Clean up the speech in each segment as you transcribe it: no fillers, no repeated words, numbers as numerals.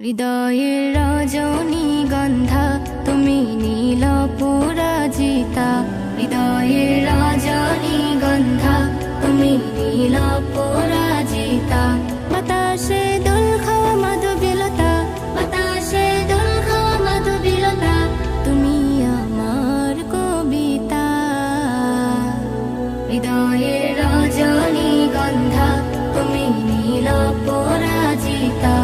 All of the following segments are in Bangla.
হৃদয়ের রজনীগন্ধা তুমি নীল পরাজিতা, হৃদয়ের রজনীগন্ধা তুমি নীল পরাজিতা। বাতাসে দোল খাওয়া মাধবীলতা, বাতাসে দোল খাওয়া মাধবীলতা, তুমি আমার কবিতা। হৃদয়ের রজনীগন্ধা তুমি নীল পরাজিতা,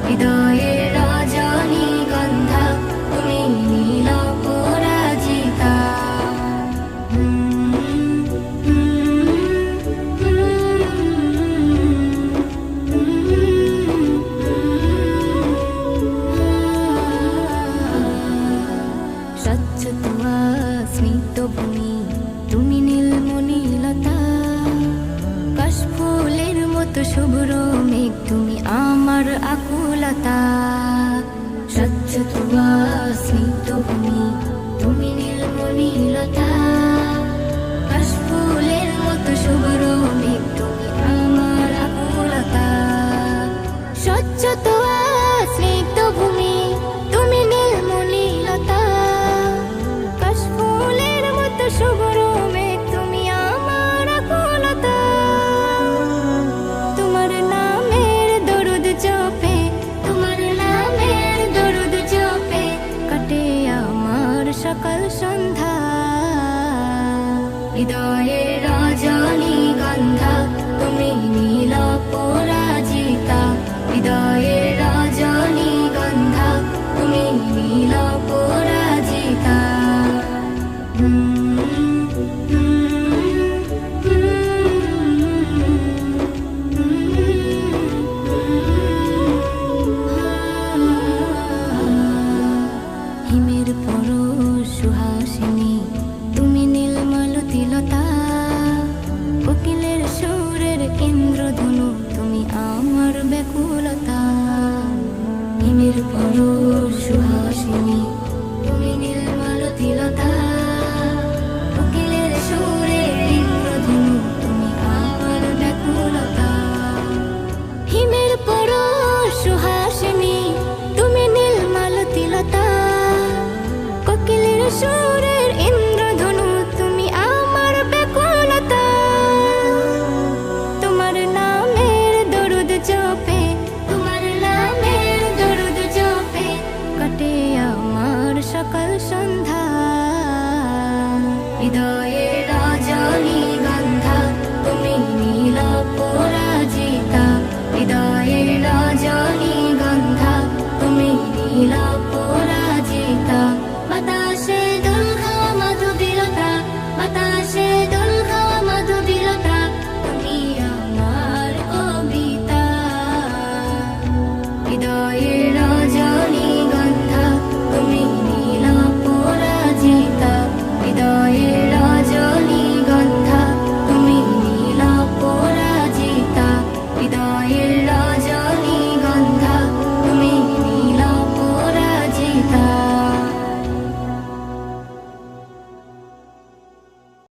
হৃদয়ের রজনীগন্ধা তুমি নীল পরাজিতা। স্বচ্ছ তুয়া স্নিগ্ধ ভূমি তুমি নীলমণিলতা, কাশফুলের মতো শুভ্র মেঘ তুমি আমার আকুলতা। স্বচ্ছ তুয়া স্নিগ্ধ ভূমি তুমি নীলমণিলতা, কাশফুলের মতো শুভ্র মেঘ তুমি আমার আকুলতা। স্বচ্ছ তুয়া স্নিগ্ধ ভূমি তুমি নীলমণিলতা, কাশফুলের মতো শুভ্র মেঘ তুমি আমার আকুলতা। তোমার নামের দরুদ জপে, তোমার নামের দরুদ জপে কাটে আমার সকাল সন্ধ্যা। হৃদয়ের রজনীগন্ধা তুমি নীল পরাজিতা, হৃদয়ের রজনীগন্ধা তুমি নীল পরাজিতা। হিমের পরশ সুহাসিনী তুমি নীলমালতিলতা, কোকিলের সুরের ইন্দ্রধনু তুমি আমার ব্যাকুলতা। হিমের পরশ সুহাসিনী